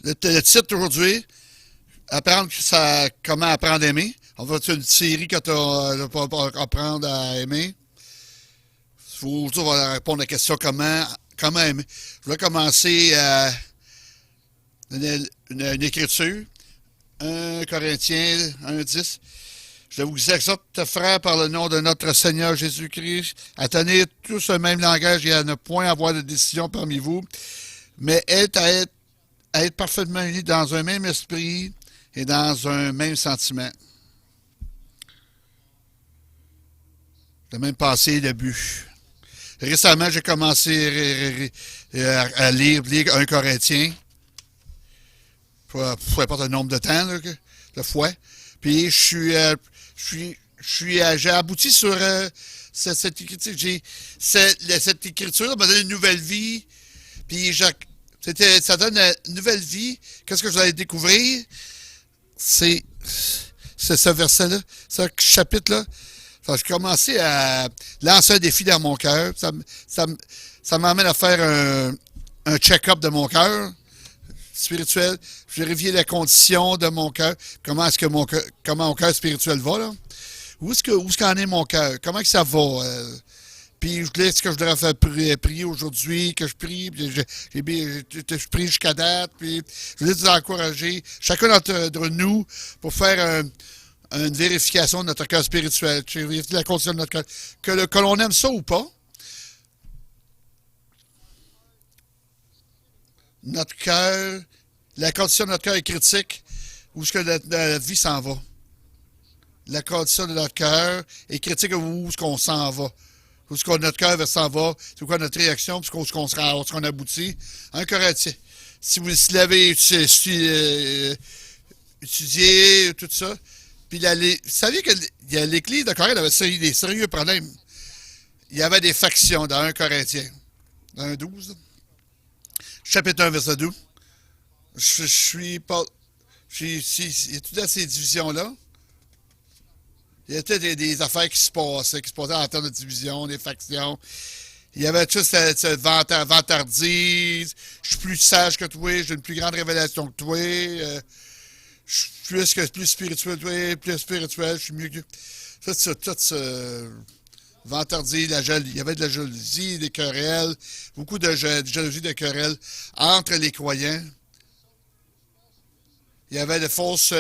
Le titre aujourd'hui, comment apprendre à aimer. On va faire une série que tu vas apprendre à aimer. Aujourd'hui, on va répondre à la question comment aimer. Je vais commencer une écriture. 1 Corinthiens 1:10. Je vous exhorte, frères, par le nom de notre Seigneur Jésus-Christ, à tenir tous le même langage et à ne point avoir de décision parmi vous, mais à être parfaitement unis dans un même esprit et dans un même sentiment. Le même passé, le but. Récemment, j'ai commencé à lire 1 Corinthiens, peu importe le nombre de temps, là, de fois. Puis j'ai abouti sur cette écriture. Cette écriture m'a donné une nouvelle vie. Puis ça donne une nouvelle vie. Qu'est-ce que vous allez découvrir? C'est ce verset-là, ce chapitre-là. Ça, j'ai commencé à lancer un défi dans mon cœur. Ça m'amène à faire un check-up de mon cœur spirituel. Je vérifier la condition de mon cœur. Comment mon cœur spirituel va, là? Où est-ce qu'en est mon cœur? Comment que ça va? Puis ce que je devrais faire prier aujourd'hui, que je prie, puis je prie jusqu'à date, puis je voulais vous encourager, chacun d'entre nous, pour faire une vérification de notre cœur spirituel, vérifier la condition de notre cœur, que l'on aime ça ou pas. Notre cœur, la condition de notre cœur est critique, où est-ce que la vie s'en va. La condition de notre cœur est critique où est-ce qu'on s'en va. Où est-ce que notre cœur s'en va, c'est quoi notre réaction, où est-ce qu'on aboutit. Un Corinthien. Si vous l'avez étudié, tout ça, puis vous saviez que l'Église de Corinthe avait des sérieux problèmes. Il y avait des factions dans 1 Corinthiens. Dans 1:12. Chapitre 1, verset 2. Je suis pas. Il y a toutes ces divisions-là. Il y a peut-être des affaires qui se passaient en termes de division, des factions. Il y avait tout cette vantardise. Je suis plus sage que toi, j'ai une plus grande révélation que toi. Je suis plus spirituel que toi, plus spirituel, je suis mieux que. Tout ce vantardise, il y avait de la jalousie, des querelles, beaucoup de jalousie, de querelles entre les croyants. Il y avait de fausses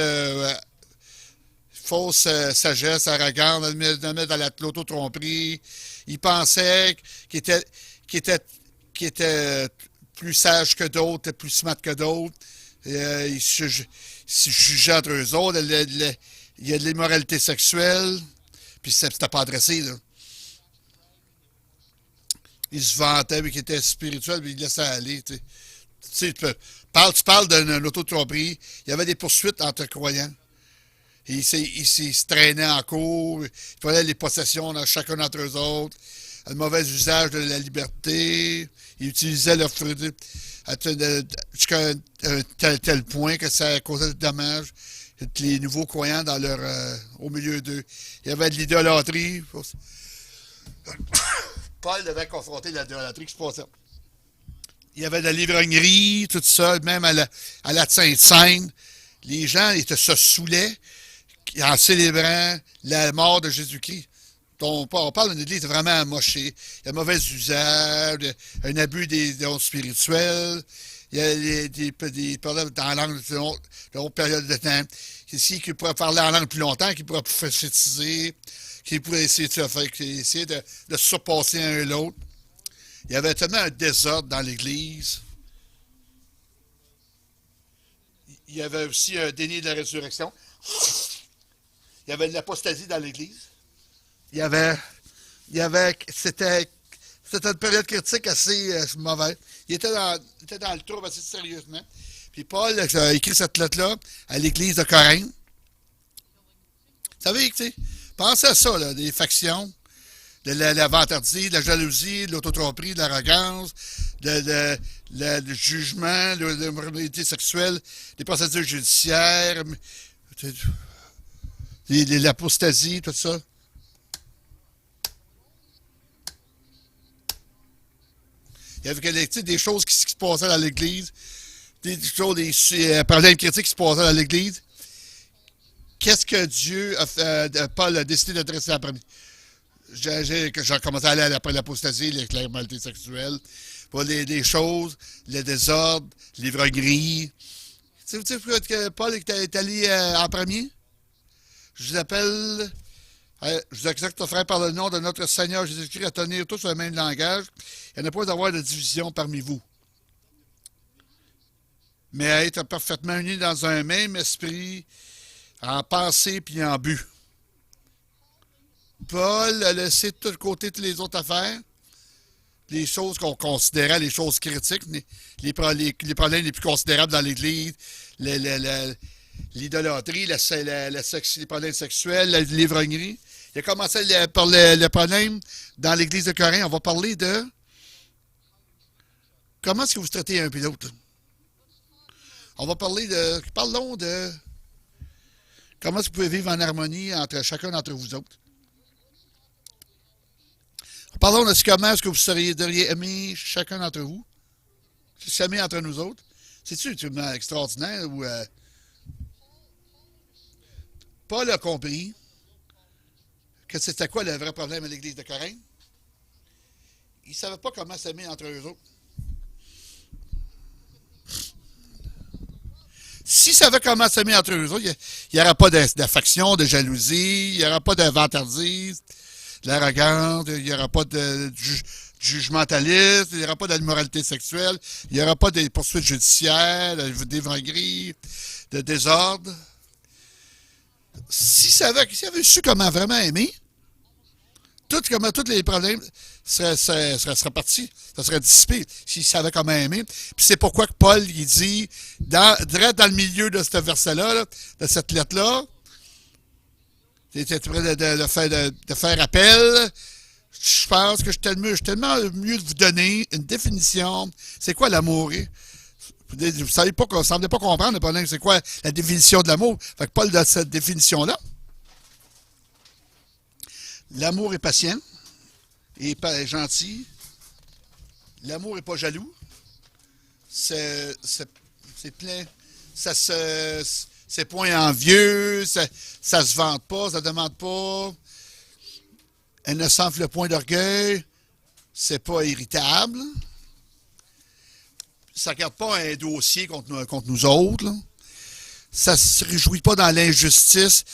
sagesse, arrogante, de mettre dans l'auto-tromperie. Il pensait qu'il était plus sage que d'autres, plus smart que d'autres. Ils se jugeaient entre eux autres. Il y a de l'immoralité sexuelle. Puis c'était pas adressé, là. Il se vantait, mais qu'il était spirituel, mais il laissait aller. Tu sais, tu parles d'une autotromperie. Il y avait des poursuites entre croyants. Il se traînait en cours. Il prenait les possessions dans chacun d'entre eux autres. Le mauvais usage de la liberté. Il utilisait leur fruit jusqu'à un tel point que ça causait des dommages. Les nouveaux croyants au milieu d'eux. Il y avait de l'idolâtrie. Paul devait confronter l'idolâtrie qui se passait. Il y avait de la livrognerie, tout ça, même à la Sainte-Seine. Les gens se saoulaient en célébrant la mort de Jésus-Christ. On parle d'une église vraiment amochée. Il y a mauvais usage, un abus des dons spirituels. Il y a des problèmes dans la langue de longue période de temps. Ici, qui pourraient parler en langue plus longtemps, qui pourraient prophétiser, qui pourraient essayer de surpasser un et l'autre. Il y avait tellement un désordre dans l'Église. Il y avait aussi un déni de la résurrection. Il y avait de l'apostasie dans l'Église. C'était une période critique assez mauvaise. Il était dans le trouble assez sérieusement. Puis Paul a écrit cette lettre-là à l'Église de Corinthe. Vous savez, tu sais, pensez à ça, là, des factions, de la vantardise, de la jalousie, de l'autotromperie, de l'arrogance, du jugement, de l'immoralité sexuelle, des procédures judiciaires, l'apostasie, tout ça. Il y avait des choses qui se passaient dans l'Église. des problèmes critiques qui se passaient dans l'Église. Qu'est-ce que Dieu a fait, Paul a décidé de dresser en premier? J'ai commencé à aller après l'apostasie, l'éclairalité sexuelle, pour les choses, le désordre, l'ivrognerie. Tu sais pourquoi que Paul est allé en premier? Je vous appelle, je vous exhorte, frère, par le nom de notre Seigneur Jésus-Christ, à tenir tous le même langage et à ne pas avoir de division parmi vous, mais à être parfaitement unis dans un même esprit, en pensée puis en but. Paul a laissé de tout côté toutes les autres affaires, les choses qu'on considérait les choses critiques, les problèmes les plus considérables dans l'Église, l'idolâtrie, les problèmes sexuels, l'ivrognerie. Il a commencé par le problème dans l'Église de Corinthe. On va parler de comment est-ce que vous traitez un puis l'autre. On va parlons de comment est-ce que vous pouvez vivre en harmonie entre chacun d'entre vous autres. Parlons de comment est-ce que vous devriez aimer chacun d'entre vous. S'aimer entre nous autres. C'est-tu extraordinaire ou Paul a compris que c'était quoi le vrai problème à l'Église de Corinthe? Ils ne savaient pas comment s'aimer entre eux autres. S'ils savaient comment s'aimer entre eux autres, il n'y aura pas d'affection, de jalousie, il n'y aura pas de vantardise, de l'arrogance, il n'y aura pas de jugementaliste, il n'y aura pas d'immoralité sexuelle, il n'y aura pas de poursuites judiciaires, d'ivrognerie, de désordre. S'ils avaient su comment vraiment aimer, tous les problèmes seraient partis, ça serait dissipé s'ils savaient comment aimer. Puis c'est pourquoi que Paul il dit, direct dans le milieu de ce verset-là, là, de cette lettre-là, j'étais prêt de faire appel. Je pense que je suis tellement mieux de vous donner une définition. C'est quoi l'amour? Vous ne savez pas, vous semblez pas comprendre le problème. C'est quoi la définition de l'amour? Fait que Paul donne cette définition-là. L'amour est patient et gentil. L'amour est pas jaloux. C'est plein. C'est point envieux. Ça se vante pas, ça demande pas. Elle ne s'enfle point d'orgueil. C'est pas irritable. Ça ne regarde pas un dossier contre nous autres. Là. Ça ne se réjouit pas dans l'injustice.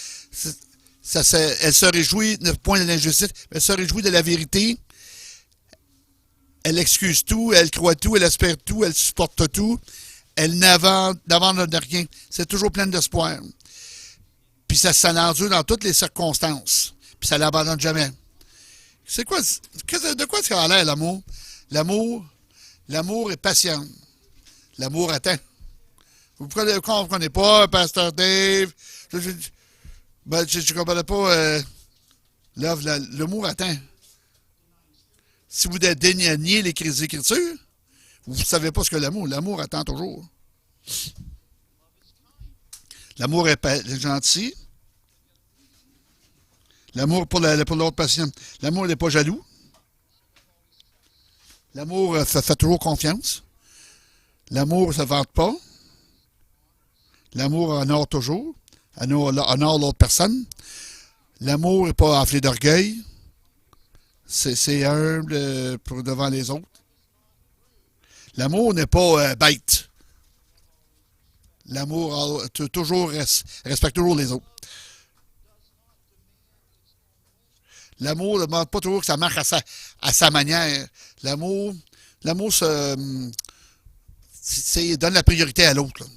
Elle se réjouit, ne point de l'injustice, mais elle se réjouit de la vérité. Elle excuse tout, elle croit tout, elle espère tout, elle supporte tout. Elle n'abandonne de rien. C'est toujours plein d'espoir. Puis ça l'endure dans toutes les circonstances. Puis ça ne l'abandonne jamais. C'est quoi? De quoi est-ce qu'on a l'air, l'amour? L'amour est patient. L'amour attend. Vous ne comprenez pas, Pasteur Dave. Je ne comprenais pas. L'amour attend. Si vous déniez les Écritures, vous ne savez pas ce que l'amour. L'amour attend toujours. L'amour est gentil. L'amour pour l'autre patient. L'amour n'est pas jaloux. L'amour fait toujours confiance. L'amour ne se vante pas. L'amour honore toujours. Honore l'autre personne. L'amour n'est pas enflé d'orgueil. C'est humble pour devant les autres. L'amour n'est pas bête. L'amour respecte toujours les autres. L'amour ne demande pas toujours que ça marche à sa manière. L'amour donne la priorité à l'autre. Là.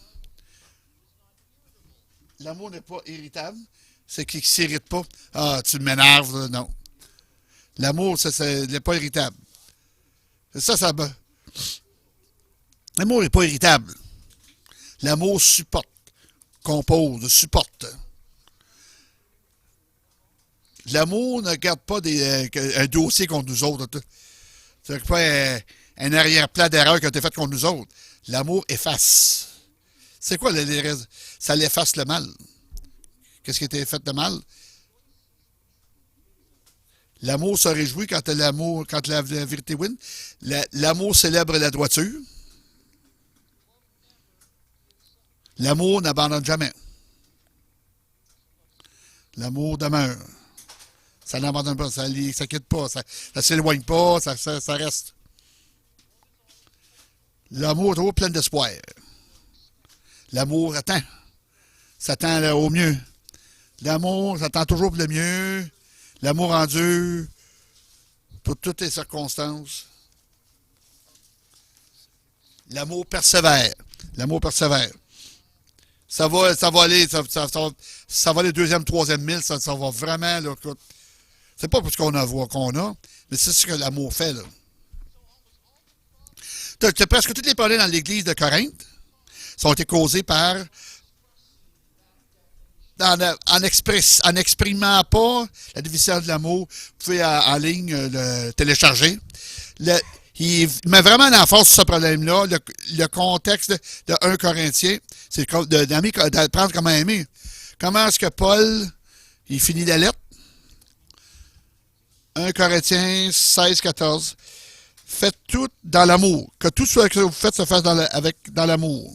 L'amour n'est pas irritable. C'est qu'il ne s'irrite pas. Ah, tu m'énerves. Non. L'amour, n'est pas irritable. L'amour n'est pas irritable. L'amour supporte, compose, supporte. L'amour ne garde pas un dossier contre nous autres. C'est pas un arrière-plan d'erreur qui a été fait contre nous autres. L'amour efface. C'est quoi ça l'efface le mal? Qu'est-ce qui a été fait de mal? L'amour se réjouit quand la vérité win. L'amour célèbre la droiture. L'amour n'abandonne jamais. L'amour demeure. Ça n'abandonne pas, ça ne quitte pas, ça ne s'éloigne pas, ça reste. L'amour est toujours plein d'espoir. L'amour attend. S'attend au mieux. L'amour s'attend toujours pour le mieux. L'amour endure pour toutes les circonstances. L'amour persévère. L'amour persévère. Ça va aller, ça va les deuxième, troisième mille, ça va vraiment, là, c'est pas parce qu'on a voix qu'on a, mais c'est ce que l'amour fait, là. T'as presque tous les problèmes dans l'église de Corinthe sont été causés par, en n'exprimant pas la définition de l'amour, vous pouvez en ligne le télécharger. Il met vraiment l'emphase sur ce problème-là, le contexte de 1 Corinthiens, c'est d'apprendre comment aimer. Comment est-ce que Paul, il finit la lettre? 1 Corinthiens 16, 14. Faites tout dans l'amour. Que tout ce que vous faites se fasse dans l'amour.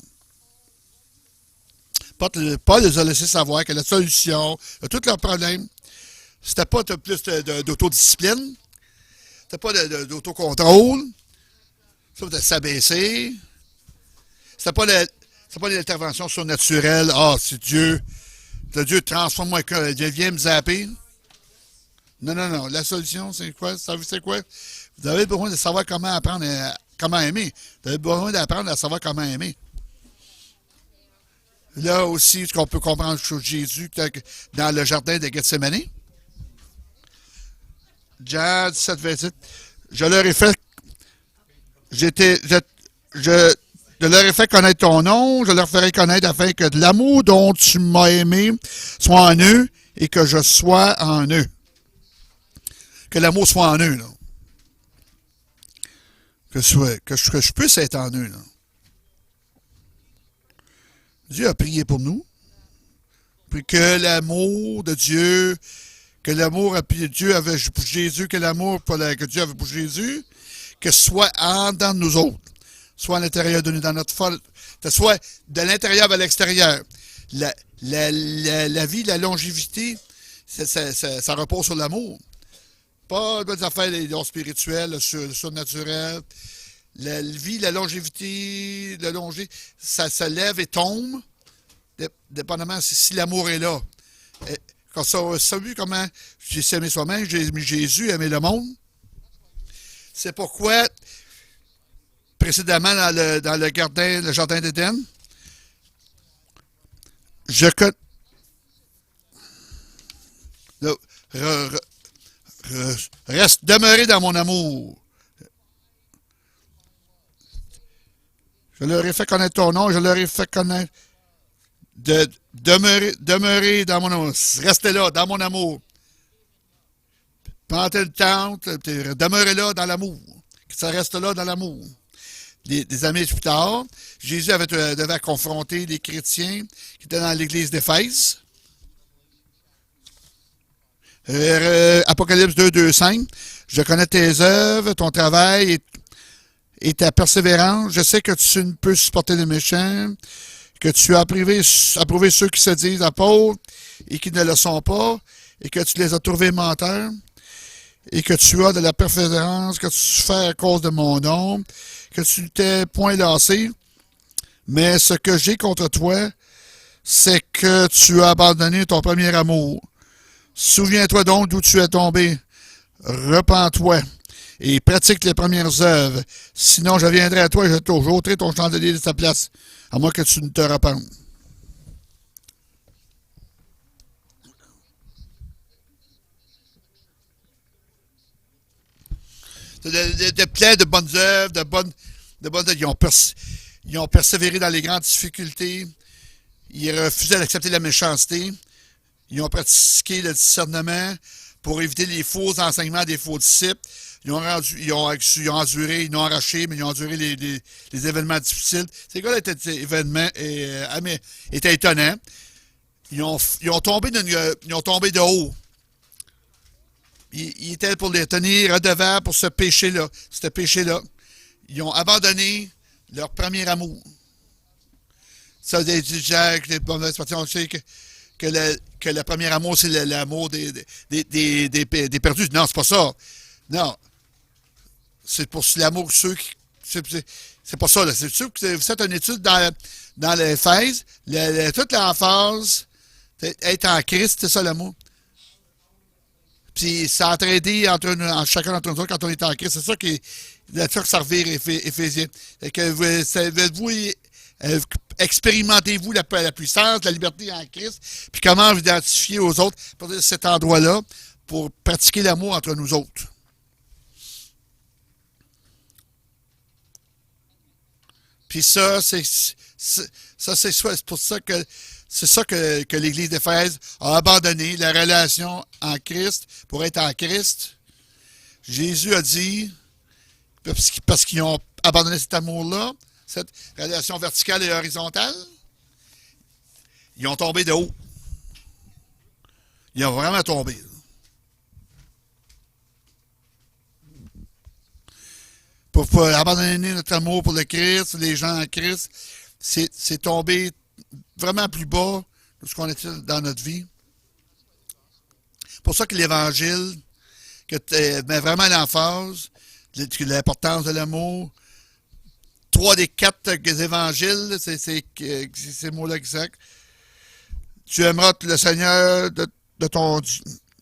Paul les a laissé savoir que la solution à tous leurs problèmes, c'était pas plus d'autodiscipline, c'était pas d'autocontrôle, c'était de s'abaisser, c'était pas l'intervention surnaturelle. Ah, c'est Dieu. Dieu transforme-moi, viens me zapper. Non. La solution, c'est quoi? C'est quoi? Vous avez besoin de savoir comment aimer. Vous avez besoin d'apprendre à savoir comment aimer. Là aussi, ce qu'on peut comprendre sur Jésus dans le jardin de Gethsémani. Jean 17, 28. Je leur ai fait connaître ton nom, je leur ferai connaître afin que de l'amour dont tu m'as aimé soit en eux et que je sois en eux. Que l'amour soit en eux, là. Que je puisse être en eux, là. Dieu a prié pour nous. Puis que l'amour de Dieu, que l'amour de Dieu avait pour Jésus, que Dieu avait pour Jésus, que soit en dedans de nous autres, soit à l'intérieur de nous, dans notre folle, que soit de l'intérieur vers l'extérieur. La vie, la longévité, ça repose sur l'amour. Pas des affaires, les dons spirituels, le surnaturel. La vie, la longévité, ça se lève et tombe, dépendamment si l'amour est là. Quand ça a vu comment j'ai aimé soi-même, j'ai aimé Jésus, aimé le monde. C'est pourquoi, précédemment, dans le jardin d'Éden, reste demeuré dans mon amour. Je leur ai fait connaître ton nom, je leur ai fait connaître de demeurer dans mon amour. Restez là, dans mon amour. Pendant le temps, demeurez là dans l'amour. Que ça reste là dans l'amour. Des années plus tard, Jésus devait confronter les chrétiens qui étaient dans l'église d'Éphèse. Apocalypse 2, 2, 5. Je connais tes œuvres, ton travail et ta persévérance. Je sais que tu ne peux supporter les méchants, que tu as approuvé ceux qui se disent apôtres et qui ne le sont pas, et que tu les as trouvés menteurs, et que tu as de la persévérance, que tu fais à cause de mon nom, que tu ne t'es point lassé. Mais ce que j'ai contre toi, c'est que tu as abandonné ton premier amour. Souviens-toi donc d'où tu es tombé. Repens-toi et pratique les premières œuvres. Sinon, je viendrai à toi et je t'ôterai ton chandelier de sa place, à moins que tu ne te repentes. De plein de bonnes œuvres, de bonnes œuvres. Ils ont persévéré dans les grandes difficultés. Ils refusaient d'accepter la méchanceté. Ils ont pratiqué le discernement pour éviter les faux enseignements des faux disciples. Ils ont enduré, ils ont arraché, mais ils ont enduré les événements difficiles. Ces gars-là étaient étonnants. Ils ont tombé de haut. Ils étaient pour les tenir redevables pour ce péché-là. Ils ont abandonné leur premier amour. Ça, des gens, les bonnes expressions, tu sais que le premier amour, c'est l'amour des perdus. Non, c'est pas ça. Non, c'est pour l'amour de ceux qui. C'est pas ça. C'est sûr que vous faites une étude dans l'Éphèse. Toute l'emphase, être en Christ, c'est ça l'amour. Puis ça entraidé en chacun d'entre nous quand on est en Christ. C'est ça qui est là-dessus que ça revient Éphésiens. Que vous expérimentez-vous la puissance, la liberté en Christ, puis comment vous identifier aux autres pour cet endroit-là pour pratiquer l'amour entre nous autres. Puis ça, c'est pour ça que c'est ça que l'Église d'Éphèse a abandonné, la relation en Christ pour être en Christ. Jésus a dit, parce qu'ils ont abandonné cet amour-là, cette relation verticale et horizontale, ils ont tombé de haut. Ils ont vraiment tombé. Pour abandonner notre amour pour le Christ, les gens en Christ, c'est tombé vraiment plus bas de ce qu'on était dans notre vie. C'est pour ça que l'Évangile, met vraiment l'emphase, l'importance de l'amour. 3 des 4 évangiles, c'est ces mots-là exacts. Tu aimeras le Seigneur de ton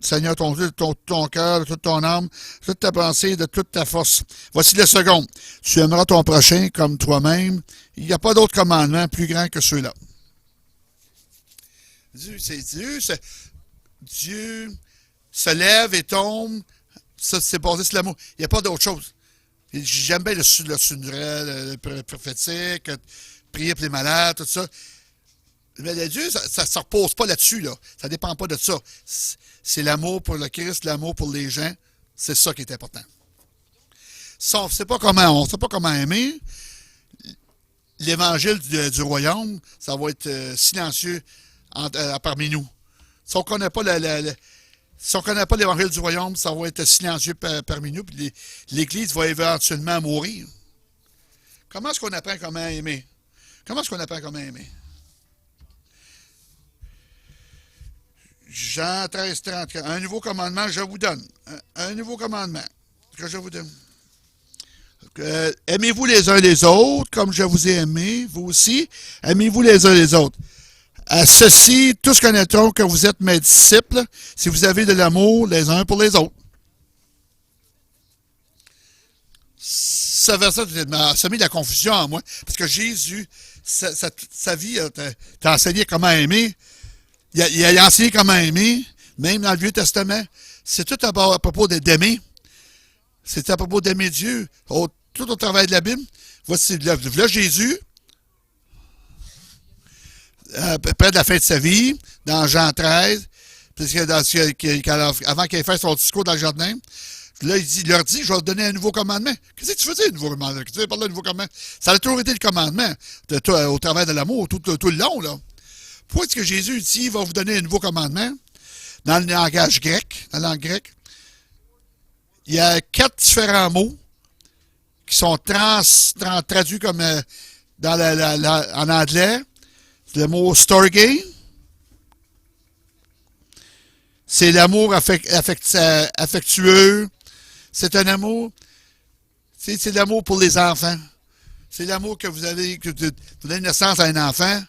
Seigneur ton Dieu, de ton cœur, de toute ton âme, de toute ta pensée, de toute ta force. Voici le second. Tu aimeras ton prochain comme toi-même. Il n'y a pas d'autre commandement plus grand que ceux-là. Dieu se lève et tombe. Ça, c'est basé sur l'amour. Il n'y a pas d'autre chose. J'aime bien le sunduret, le prophétique, prier pour les malades, tout ça. Mais Dieu, ça ne se repose pas là-dessus. Là. Ça ne dépend pas de ça. C'est l'amour pour le Christ, l'amour pour les gens. C'est ça qui est important. Si on ne sait pas comment aimer, l'évangile du royaume, ça va être silencieux parmi nous. Si on ne connaît pas si on ne connaît pas l'évangile du royaume, ça va être silencieux parmi nous, puis l'Église va éventuellement mourir. Comment est-ce qu'on apprend comment aimer? Comment est-ce qu'on apprend comment aimer? Jean 13, 30. Un nouveau commandement, je vous donne. Un nouveau commandement que je vous donne. Aimez-vous les uns les autres, comme je vous ai aimé, vous aussi. Aimez-vous les uns les autres. À ceci, tous connaîtront que vous êtes mes disciples, si vous avez de l'amour les uns pour les autres. Ce verset ça a mis de la confusion en moi, parce que Jésus, sa vie, t'a enseigné comment aimer. Il a enseigné comment aimer, même dans le Vieux Testament. C'est tout à propos d'aimer. C'est à propos d'aimer Dieu. Tout au travers de la Bible. Voici là Jésus, près de la fin de sa vie, dans Jean 13, parce que avant qu'il ait fait son discours dans le jardin, là, il leur dit, je vais vous donner un nouveau commandement. Qu'est-ce que tu veux dire, un nouveau commandement? Qu'est-ce que tu veux parler d'un nouveau commandement? Ça a toujours été le commandement, au travers de l'amour, tout le long, là. Pourquoi est-ce que Jésus dit, il va vous donner un nouveau commandement? Dans le langage grec, dans la langue grecque, il y a 4 différents mots qui sont traduits comme en anglais. Le mot storge, c'est l'amour affectueux. C'est un amour, c'est l'amour pour les enfants. C'est l'amour que vous donnez naissance à un enfant.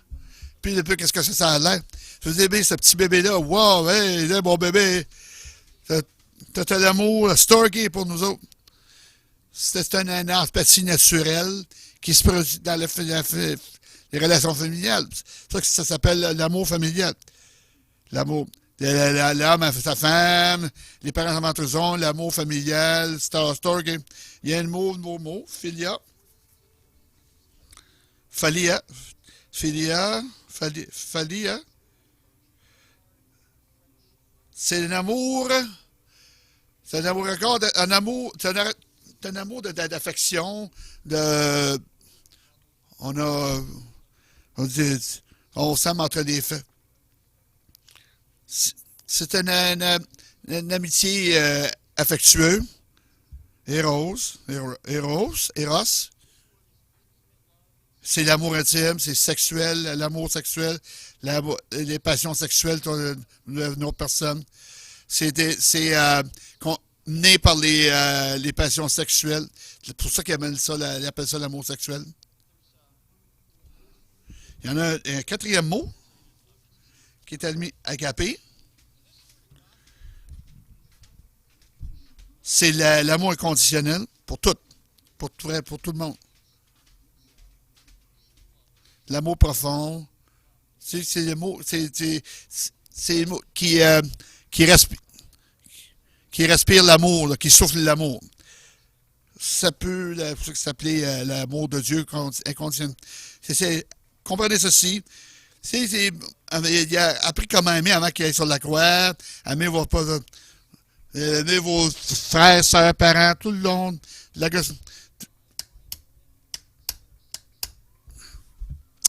Puis depuis, qu'est-ce que ça a l'air? Je vous dis, ce petit bébé-là, wow, hey, là, mon bébé, t'as l'amour, le storge pour nous autres. C'est un empathie naturelle qui se produit dans les relations familiales. C'est ça que ça s'appelle l'amour familial. L'amour. L'homme avec sa femme, les parents entre eux ont, l'amour familial, storge. Il y a un nouveau mot, philia. Phalia. C'est un amour. C'est un amour encore, un amour, c'est un amour d'affection, on s'aime entre les feux. C'est une amitié affectueuse, Eros, C'est l'amour intime, c'est sexuel, l'amour sexuel, les passions sexuelles d'une autre personne. C'est né par les passions sexuelles. C'est pour ça qu'ils ils appellent ça l'amour sexuel. Il y en a un quatrième mot qui est admis agapé. C'est l'amour inconditionnel pour tout, pour tout le monde. L'amour profond, c'est le mot, c'est le mot qui, qui respire l'amour, là, qui souffle l'amour. Ça peut s'appeler l'amour de Dieu inconditionnel. Comprenez ceci. Il a appris comment aimer avant qu'il aille sur la croix. Aimer vos frères, sœurs, parents, tout le long.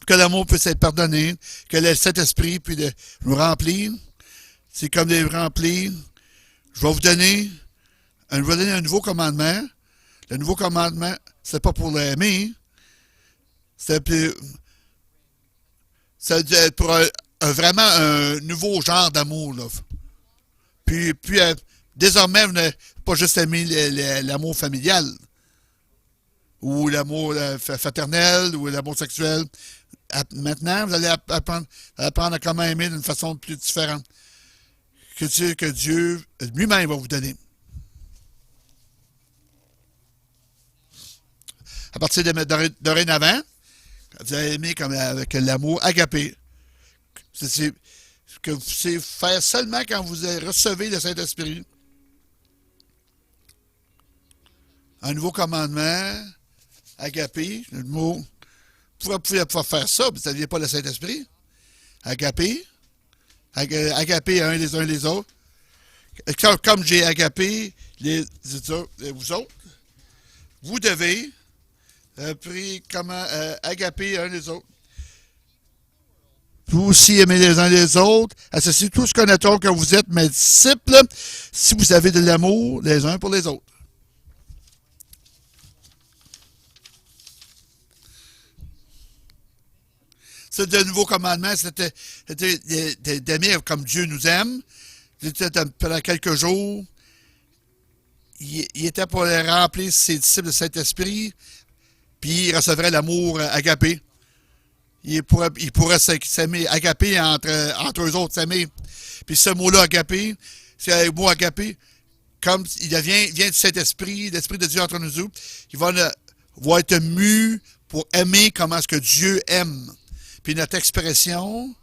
Que l'amour puisse être pardonné, que le Saint-Esprit puisse nous remplir. C'est comme des remplir. Je vais vous donner un nouveau commandement. Le nouveau commandement, c'est pas pour l'aimer. C'est pour vraiment un nouveau genre d'amour. Là. Puis désormais, vous n'avez pas juste aimer l'amour familial, ou l'amour fraternel, ou l'amour sexuel. Maintenant, vous allez apprendre à comment aimer d'une façon plus différente. Que Dieu lui-même va vous donner. À partir de dorénavant, vous allez aimer comme avec l'amour agapé. C'est que vous savez faire seulement quand vous recevez le Saint-Esprit. Un nouveau commandement, agapé, le mot. Vous pouvez pas faire ça, vous n'aviez pas le Saint-Esprit. Agapé. Agapé un les autres. Comme j'ai agapé vous autres, vous devez agaper un les autres. Vous aussi aimez les uns les autres. Associez tous connaîtront que vous êtes mes disciples si vous avez de l'amour les uns pour les autres. C'est de nouveaux commandements, c'était d'aimer comme Dieu nous aime. C'était pendant quelques jours. Il était pour remplir ses disciples de Saint-Esprit, puis il recevrait l'amour agapé. Il pourrait s'aimer agapé entre eux autres, s'aimer. Puis ce mot-là, agapé, c'est le mot agapé, comme il vient du Saint-Esprit, l'Esprit de Dieu entre nous autres, il va être mu pour aimer comment est-ce que Dieu aime. Puis notre expression,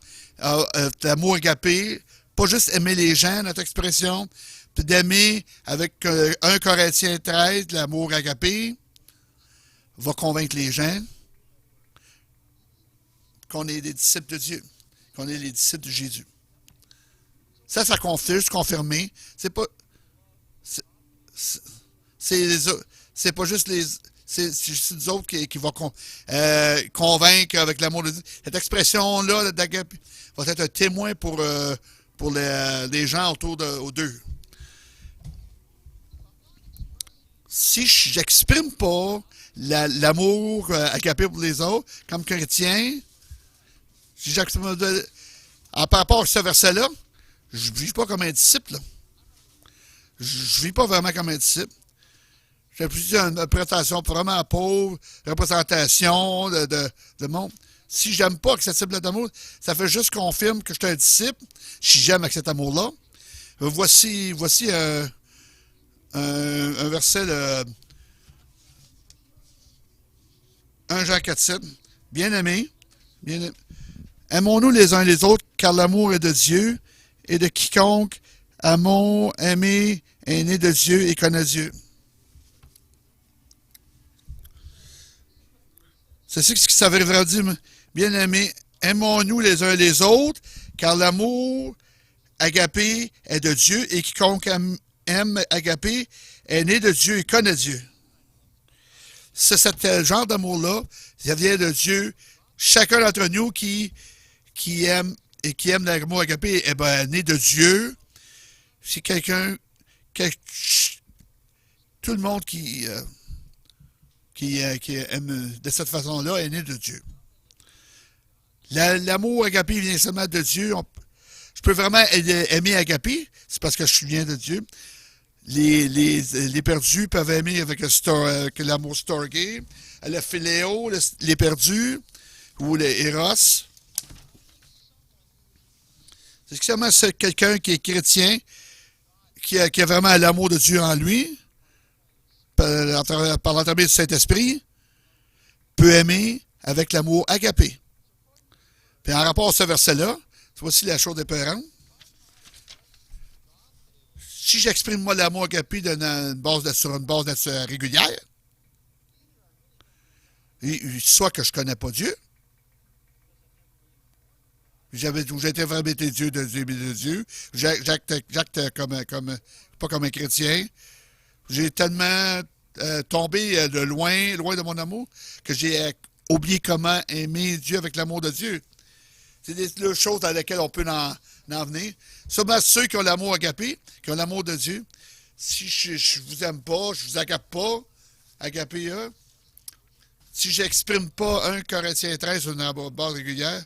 l'amour agapé, pas juste aimer les gens, notre expression, puis d'aimer avec 1 Corinthiens 13, l'amour agapé, va convaincre les gens qu'on est des disciples de Dieu, qu'on est les disciples de Jésus. Ça confirmé. C'est pas... C'est pas juste les... C'est nous autres qui va convaincre avec l'amour de Dieu. Cette expression-là d'agapé va être un témoin pour les gens autour d'eux. Si je n'exprime pas l'amour agapé pour les autres, comme chrétien, si j'exprime par rapport à ce verset-là, je ne vis pas comme un disciple. Là. Je ne vis pas vraiment comme un disciple. J'ai plus une présentation vraiment pauvre, représentation de monde. Si j'aime pas avec ce type d'amour, ça fait juste confirme que je suis un disciple, si j'aime avec cet amour-là. Voici un verset, 1 Jean 4,7. Bien-aimés, aimons-nous les uns les autres, car l'amour est de Dieu, et de quiconque amour, aimé, est né de Dieu et connaît Dieu. C'est ce que ça veut vraiment dire. Bien-aimés, aimons-nous les uns les autres, car l'amour agapé est de Dieu, et quiconque aime agapé est né de Dieu et connaît Dieu. C'est ce genre d'amour-là, ça vient de Dieu. Chacun d'entre nous qui aime et qui aime l'amour agapé est né de Dieu. C'est quelqu'un, tout le monde qui qui aime de cette façon-là est né de Dieu. L'amour agapé vient seulement de Dieu. Je peux vraiment aimer agapé, c'est parce que je suis bien de Dieu. Les perdus peuvent aimer avec l'amour storgé, le philéo, les perdus, ou les Eros. C'est seulement quelqu'un qui est chrétien, qui a vraiment l'amour de Dieu en lui, par l'intermédiaire du Saint-Esprit, peut aimer avec l'amour agapé. Puis en rapport à ce verset-là, voici la chose épeurante. Si j'exprime moi l'amour agapé sur une base régulière, soit que je ne connais pas Dieu, j'ai été vraiment Dieu de Dieu, de Dieu, j'acte pas comme un chrétien, j'ai tellement tombé de loin de mon amour, que j'ai oublié comment aimer Dieu avec l'amour de Dieu. C'est des choses dans lesquelles on peut en venir. Seulement ceux qui ont l'amour agapé, qui ont l'amour de Dieu, si je vous aime pas, je vous agape pas, agapé, si j'exprime pas 1 Corinthiens 13 sur une base régulière,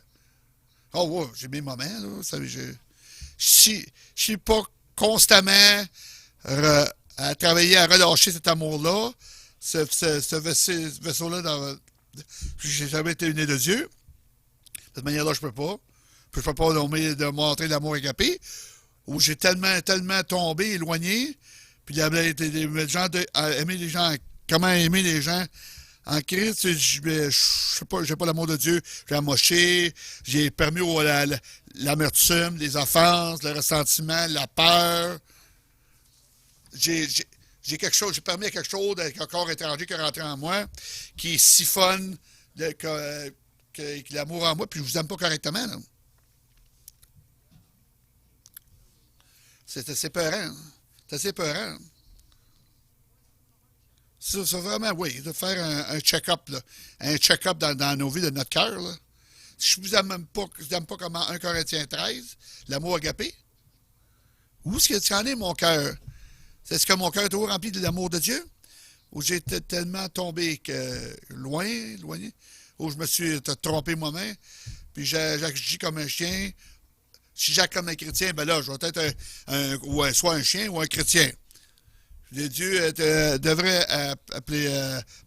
oh ouais, j'ai mes moments, là, vous savez, je suis pas constamment à travailler à relâcher cet amour-là, ce vaisseau-là, j'ai jamais été né de Dieu. De cette manière-là, je peux pas. Je peux pas de montrer l'amour agapé, où j'ai tellement tombé, éloigné, puis il y avait des gens aimer les gens, comment aimer les gens en Christ, je sais pas, j'ai pas l'amour de Dieu, j'ai amoché, j'ai permis l'amertume, les offenses, le ressentiment, la peur. J'ai permis à quelque chose avec un corps étranger qui est rentré en moi, qui siphonne l'amour en moi, puis je vous aime pas correctement. Là. C'est assez peurant. Hein? C'est assez peurant. C'est vraiment, oui, de faire un check-up, là. Un check-up dans nos vies, de notre cœur. Là. Si je vous aime pas comme 1 Corinthiens 13, l'amour agapé, où est-ce que tu en es, mon cœur? Est-ce que mon cœur est toujours rempli de l'amour de Dieu? Ou j'ai tellement tombé éloigné, où je me suis trompé moi-même, puis j'agis comme un chien. Si j'agis comme un chrétien, ben là, je vais être soit un chien ou un chrétien. Dieu devrait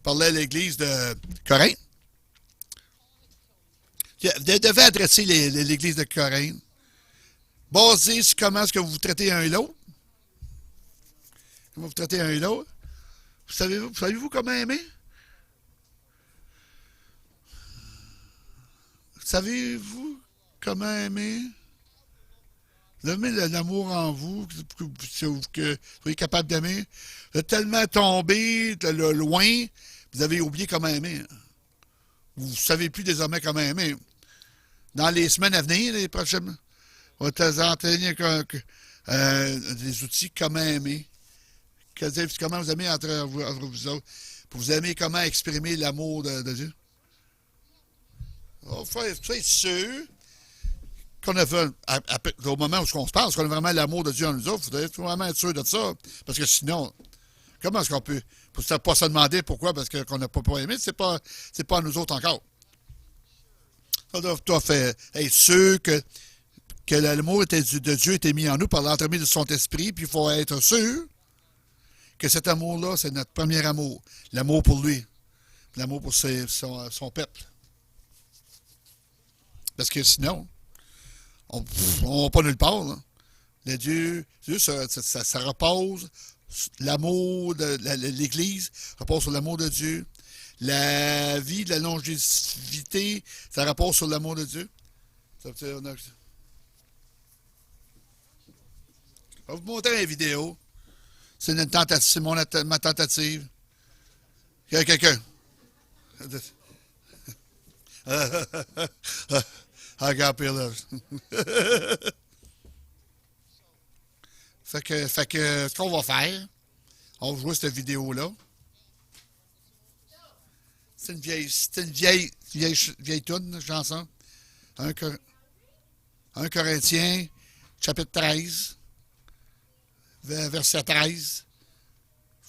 parler à l'Église de Corinthe. Il devait adresser l'Église de Corinthe, basé sur comment est-ce que vous traitez un et l'autre. Comment vous traitez un et l'autre. Savez-vous comment aimer? Savez-vous comment aimer? Vous avez l'amour en vous, que vous soyez capable d'aimer. Vous êtes tellement tombé de loin, vous avez oublié comment aimer. Vous ne savez plus désormais comment aimer. Dans les semaines à venir, les prochaines, on va vous entraîner des outils comment aimer. Comment vous aimez entre vous autres. Pour vous aimer comment exprimer l'amour de Dieu. Il faut être sûr qu'on a fait, au moment où on se parle, qu'on a vraiment l'amour de Dieu en nous autres, il faut vraiment être sûr de ça. Parce que sinon, comment est-ce qu'on peut pas se demander pourquoi, parce qu'on n'a pas aimé, c'est pas à nous autres encore. Ça doit faire être sûr que l'amour de Dieu était mis en nous par l'entremise de son esprit, puis il faut être sûr que cet amour-là, c'est notre premier amour. L'amour pour lui. L'amour pour son peuple. Parce que sinon, on ne va pas nulle part. Là. Dieu ça repose, l'amour de l'Église repose sur l'amour de Dieu. La vie de la longévité, ça repose sur l'amour de Dieu. Je vais vous montrer une vidéo. C'est ma tentative. Il y a quelqu'un. Regarde, là. Fait que ce qu'on va faire, on va jouer cette vidéo-là. C'est une vieille toune, chanson. 1 Corinthiens, chapitre 13, verset 13.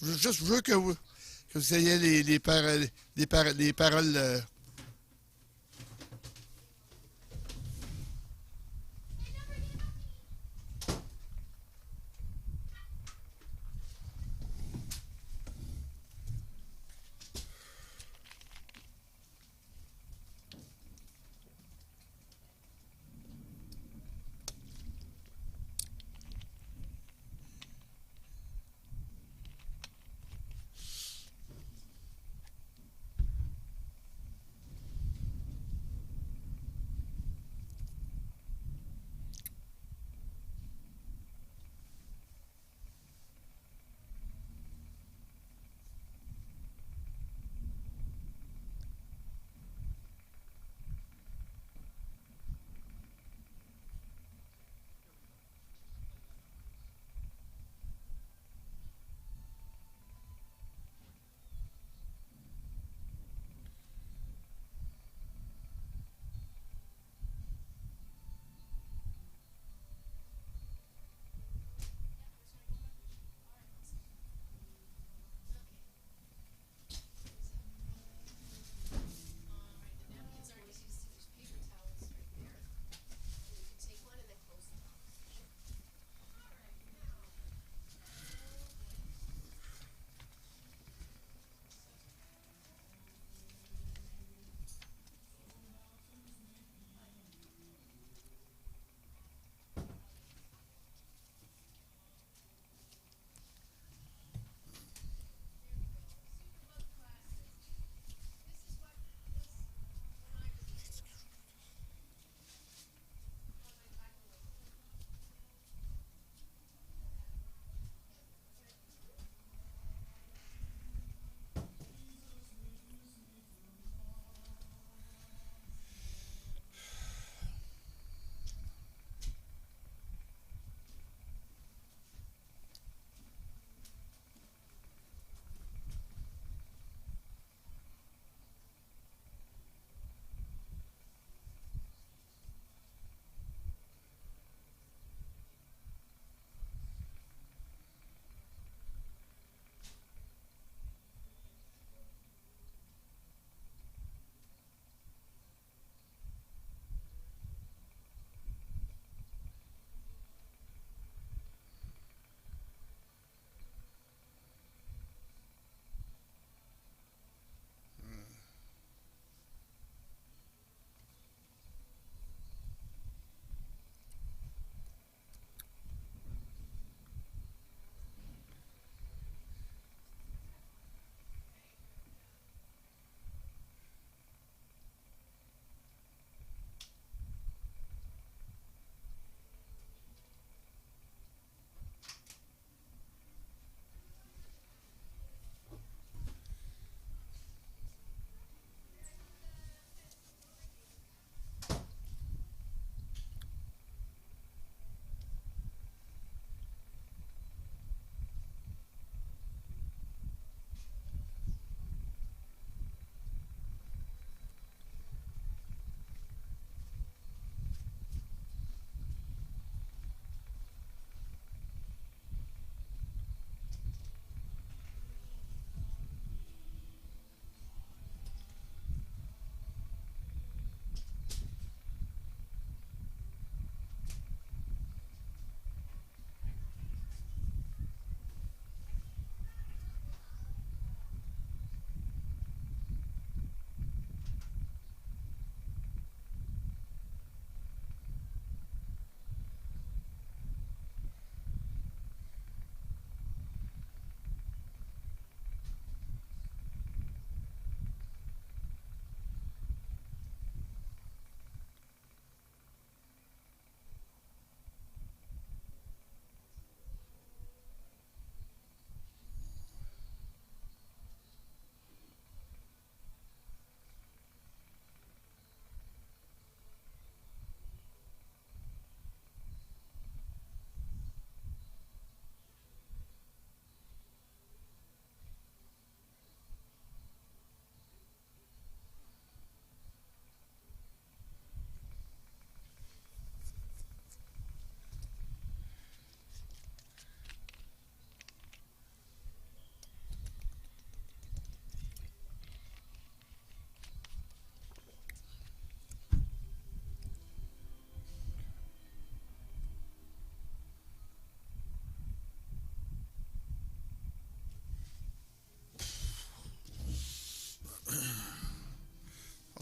Je veux que que vous ayez les paroles.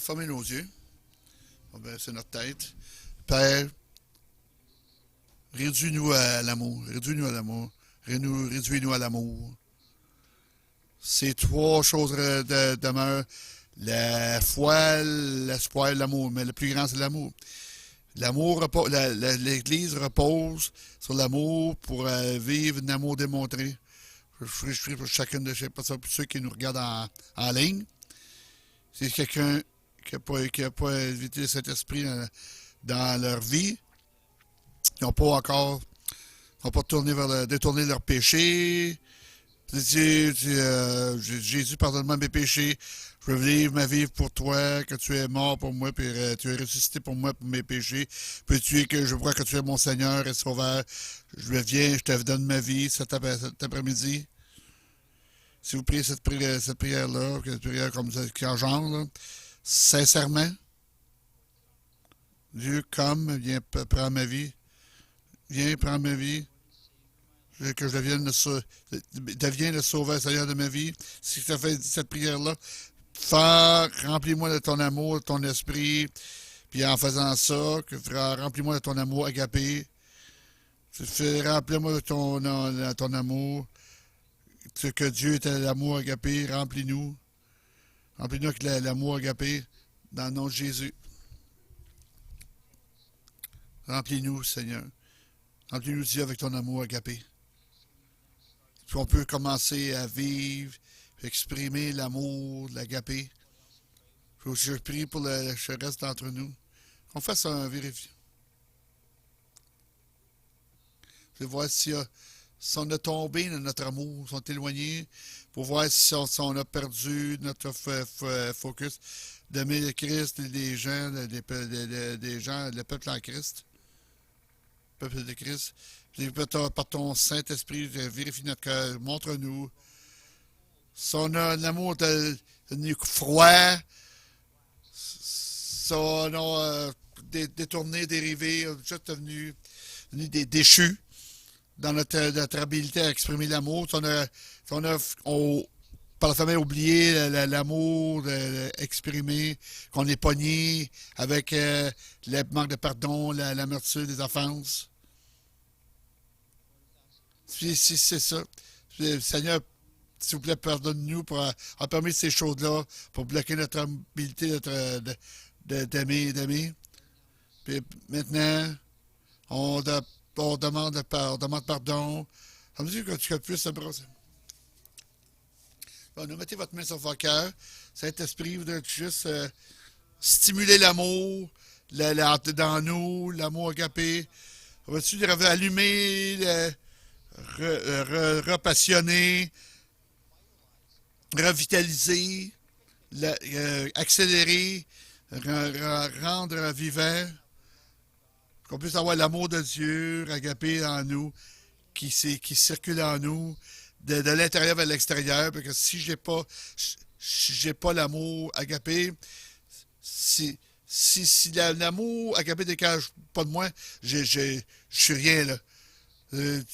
fermer nos yeux. On va baisser notre tête. Père, réduis-nous à l'amour. Réduis-nous à l'amour. Réduis-nous à l'amour. Ces trois choses demeurent. La foi, l'espoir, l'amour. Mais le plus grand, c'est l'amour. L'amour l'Église repose sur l'amour pour vivre un amour démontré. Je prie pour chacun de pour ceux qui nous regardent en ligne. C'est quelqu'un qui n'a pas évité cet esprit dans leur vie. Ils n'ont pas encore détourné leur péché. Jésus, pardonne-moi mes péchés. Je veux vivre ma vie pour toi, que tu es mort pour moi, puis tu es ressuscité pour moi, pour mes péchés. Puis je crois que tu es mon Seigneur et Sauveur. Je viens, je te donne ma vie cet après-midi. Si vous priez cette prière-là, cette prière comme ça, qui en genre, là, sincèrement, Dieu, comme, viens prendre ma vie. Viens prendre ma vie. Que je devienne le sauveur Seigneur de ma vie. Si tu as fait cette prière-là, remplis-moi de ton amour, de ton esprit. Puis en faisant ça, remplis-moi de ton amour agapé. Remplis-moi de ton amour. Que Dieu est l'amour agapé. Remplis-nous. Remplis-nous avec l'amour agapé. Dans le nom de Jésus. Remplis-nous, Seigneur. Remplis-nous, Dieu, avec ton amour agapé. On peut commencer à vivre, exprimer l'amour, l'agapé. Je prie pour le reste d'entre nous. Qu'on fasse un vérifié. Je vais voir si on a tombé dans notre amour, si on est éloigné, pour voir si on a perdu notre focus d'aimer le Christ et des gens, des gens, le peuple en Christ. Le peuple de Christ. Par ton Saint-Esprit, vérifie notre cœur, montre-nous. Si on a l'amour froid, si on a détourné, dérivé, juste devenu déchus dans notre habilité à exprimer l'amour, si on a par la famille oublié l'amour exprimé, qu'on est pogné avec le manque de pardon, l'amertume des offenses. Si c'est ça. Seigneur, s'il vous plaît, pardonne-nous pour avoir permis ces choses-là, pour bloquer notre habilité d'aimer. Puis maintenant, on demande pardon. Ça me dit que tu puisses se brosser. Bon, nous mettez votre main sur votre cœur. Saint-Esprit, vous devez juste stimuler l'amour dans nous, l'amour agapé. On va-tu allumer repassionner, revitaliser, accélérer, rendre vivant, qu'on puisse avoir l'amour de Dieu agapé en nous, qui circule en nous, de l'intérieur vers l'extérieur, parce que si j'ai pas l'amour agapé, si l'amour agapé dégage pas de moi, je suis rien là.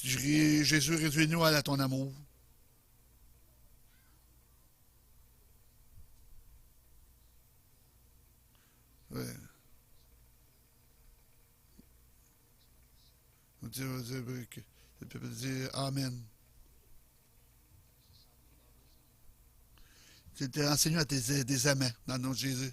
Jésus, réduis-nous à ton amour. Ouais. Le peuple dit Amen. Enseigne-nous à des amants dans le nom de Jésus.